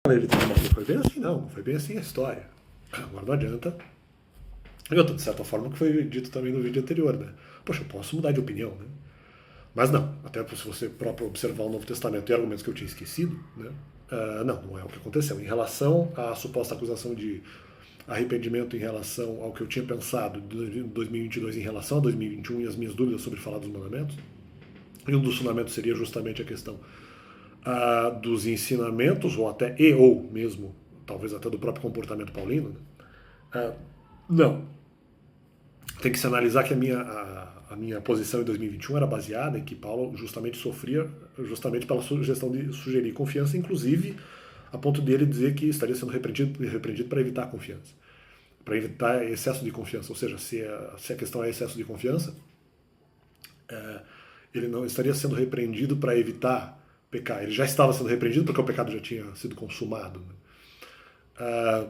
Ele também não foi bem assim, não foi bem assim a história. Agora não adianta. E outra, de certa forma, que foi dito também no vídeo anterior, né? Poxa, eu posso mudar de opinião, né? Mas não, até se você próprio observar o Novo Testamento e argumentos que eu tinha esquecido, né? Não é o que aconteceu. Em relação à suposta acusação de arrependimento em relação ao que eu tinha pensado de 2022 em relação a 2021 e as minhas dúvidas sobre falar dos mandamentos, e um dos fundamentos seria justamente a questão dos ensinamentos, ou até ou mesmo, talvez até do próprio comportamento paulino, né? Não. Tem que se analisar que a minha posição em 2021 era baseada em que Paulo justamente sofria justamente pela sugestão de sugerir confiança, inclusive a ponto dele dizer que estaria sendo repreendido para evitar a confiança, para evitar excesso de confiança. Ou seja, se a questão é excesso de confiança, ele não estaria sendo repreendido para evitar pecar. Ele já estava sendo repreendido porque o pecado já tinha sido consumado, né?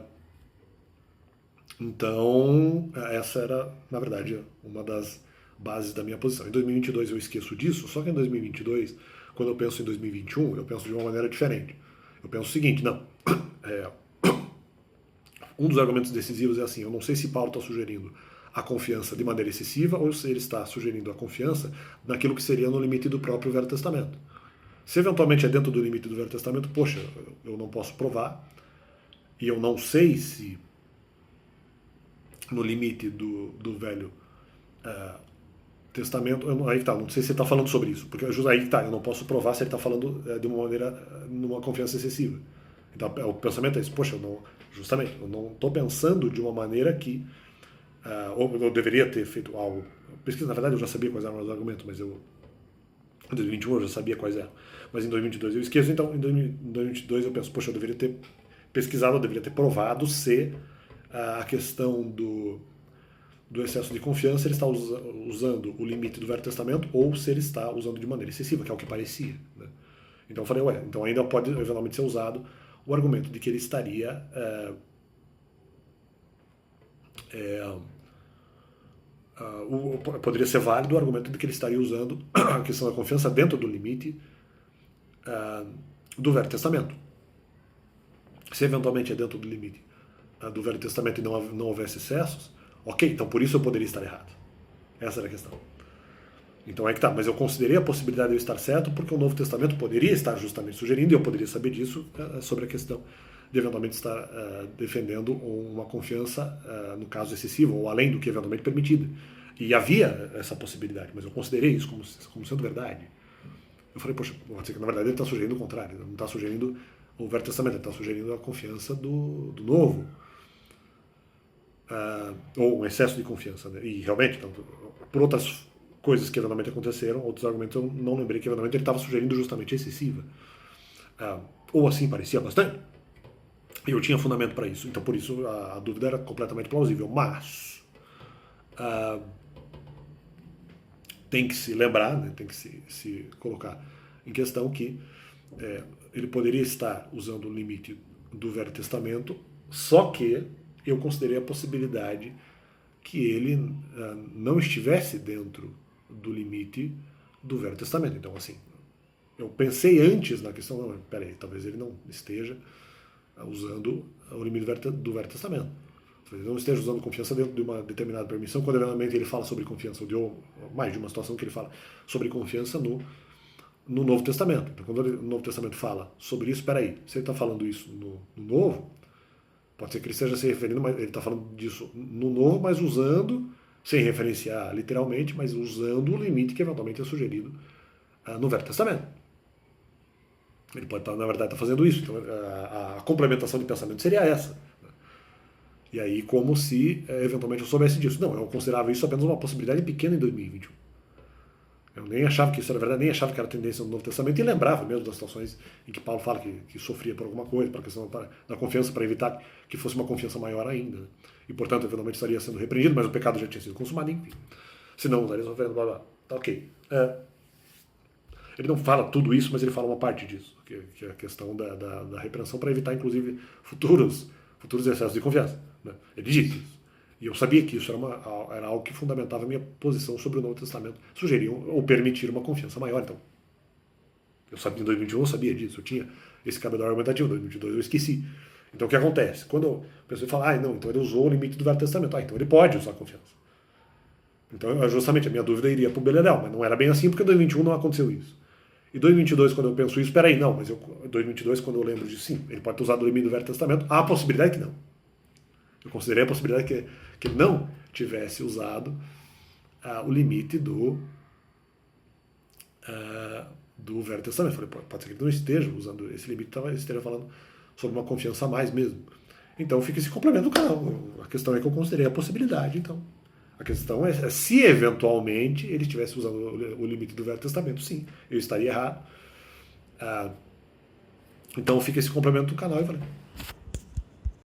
Então, essa era, na verdade, uma das bases da minha posição. Em 2022 eu esqueço disso, só que em 2022, quando eu penso em 2021, eu penso de uma maneira diferente. Eu penso o seguinte, não, um dos argumentos decisivos é assim, eu não sei se Paulo está sugerindo a confiança de maneira excessiva ou se ele está sugerindo a confiança naquilo que seria no limite do próprio Velho Testamento. Se eventualmente é dentro do limite do Velho Testamento, poxa, eu não posso provar, e eu não sei se no limite do Velho Testamento, aí tá, não sei se ele está falando sobre isso, porque aí tá, eu não posso provar se ele está falando de uma maneira, numa confiança excessiva. Então o pensamento é esse, poxa, eu não estou pensando de uma maneira que, ou eu deveria ter feito algo, pesquisa, na verdade eu já sabia quais eram os argumentos, mas em 2021 eu já sabia quais eram, mas em 2022 eu esqueço, então em 2022 eu penso, poxa, eu deveria ter pesquisado, eu deveria ter provado se a questão do excesso de confiança ele está usando o limite do Velho Testamento ou se ele está usando de maneira excessiva, que é o que parecia, né? Então eu falei, então ainda pode eventualmente ser usado o argumento de que ele estaria poderia ser válido o argumento de que ele estaria usando a questão da confiança dentro do limite do Velho Testamento. Se eventualmente é dentro do limite do Velho Testamento e não houvesse excessos, ok, então por isso eu poderia estar errado. Essa era a questão. Então é que tá, mas eu considerei a possibilidade de eu estar certo porque o Novo Testamento poderia estar justamente sugerindo, e eu poderia saber disso, sobre a questão de eventualmente estar defendendo uma confiança, no caso excessiva, ou além do que eventualmente permitido. E havia essa possibilidade, mas eu considerei isso como sendo verdade. Eu falei, poxa, pode ser que na verdade ele está sugerindo o contrário, ele não está sugerindo o Velho Testamento, ele está sugerindo a confiança do Novo. Ou um excesso de confiança, né? E realmente, então, por outras coisas que eventualmente aconteceram, outros argumentos eu não lembrei que eventualmente ele estava sugerindo justamente excessiva. Ou assim parecia bastante. E eu tinha fundamento para isso. Então por isso a dúvida era completamente plausível. Mas tem que se lembrar, né? Tem que se colocar em questão que ele poderia estar usando o limite do Velho Testamento, só que eu considerei a possibilidade que ele não estivesse dentro do limite do Velho Testamento. Então, assim, eu pensei antes na questão, não, peraí, talvez ele não esteja usando o limite do Velho Testamento. Talvez ele não esteja usando confiança dentro de uma determinada permissão, quando realmente ele fala sobre confiança, ou mais de uma situação que ele fala sobre confiança no Novo Testamento. Então, quando o Novo Testamento fala sobre isso, peraí, se ele está falando isso no Novo, pode ser que ele esteja se referindo, mas ele está falando disso no Novo, mas usando, sem referenciar literalmente, mas usando o limite que eventualmente é sugerido no Velho Testamento. Ele pode, na verdade, estar fazendo isso. Então, a complementação de pensamento seria essa. E aí, como se eventualmente eu soubesse disso. Não, eu considerava isso apenas uma possibilidade pequena em 2021. Eu nem achava que isso era verdade, nem achava que era tendência no Novo Testamento, e lembrava mesmo das situações em que Paulo fala que sofria por alguma coisa, para a questão da confiança, para evitar que fosse uma confiança maior ainda. Né? E, portanto, eventualmente estaria sendo repreendido, mas o pecado já tinha sido consumado, enfim. Senão, estaria sofrendo, blá blá. Tá, ok. Ele não fala tudo isso, mas ele fala uma parte disso, que é a questão da repreensão, para evitar, inclusive, futuros excessos de confiança. Né? Ele diz isso. E eu sabia que isso era algo que fundamentava a minha posição sobre o Novo Testamento, sugerir ou permitir uma confiança maior. Então, Eu sabia, em 2021 eu sabia disso, eu tinha esse cabedal argumentativo, em 2022 eu esqueci. Então o que acontece? Quando a pessoa fala, não, então ele usou o limite do Velho Testamento, então ele pode usar a confiança. Então justamente a minha dúvida iria para o Beleléu, mas não era bem assim porque em 2021 não aconteceu isso. E 2022, quando eu penso isso, peraí, não, mas 2022, quando eu lembro de sim, ele pode ter usado o limite do Velho Testamento, há a possibilidade que não. Eu considerei a possibilidade que ele não tivesse usado o limite do Velho Testamento. Eu falei, pode ser que ele não esteja usando esse limite, esteja falando sobre uma confiança a mais mesmo. Então fica esse complemento do canal. A questão é que eu considerei a possibilidade, então. A questão é se eventualmente ele estivesse usando o limite do Velho Testamento, sim, eu estaria errado. Então fica esse complemento do canal e falei,